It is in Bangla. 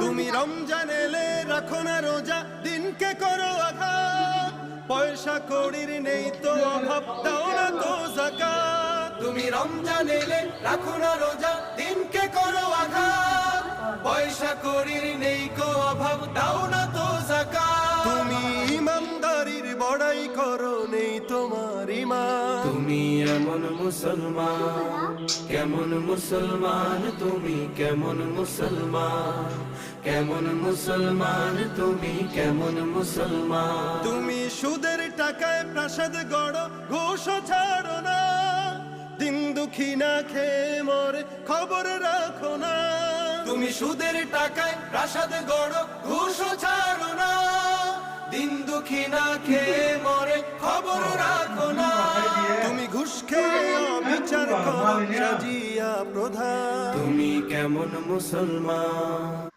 তুমি রমজান এলে রাখো না রোজা, দিনকে করো আঘাত, পয়সা কড়ির নেই তো অভাব, দাও না তো যাকাত। তুমি রমজান এলে রাখো না রোজা, দিনকে করো আঘাত, পয়সা কড়ির নেই কো অভাব, দাও না তো যাকাত। তুমি ইমানদারির বড়াই করো, নেই তোমার ঈমান। তুমি এমন মুসলমান, কেমন মুসলমান তুমি, কেমন মুসলমান, কেমন মুসলমান তুমি, কেমন মুসলমান। তুমি সুদের টাকায় প্রাসাদ গড়ো, ঘুষ ছাড়ো না, দিন দুঃখী না খেয়ে মরে খবর রাখো না। তুমি সুদের টাকায় প্রাসাদ গড়ো, ঘুষ ছাড়ো না, দিন দুঃখী না খেয়ে মরে খবর রাখো না। তুমি ঘুষ খেয়ে অবিচার করো, সাজিয়া প্রধান। তুমি কেমন মুসলমান,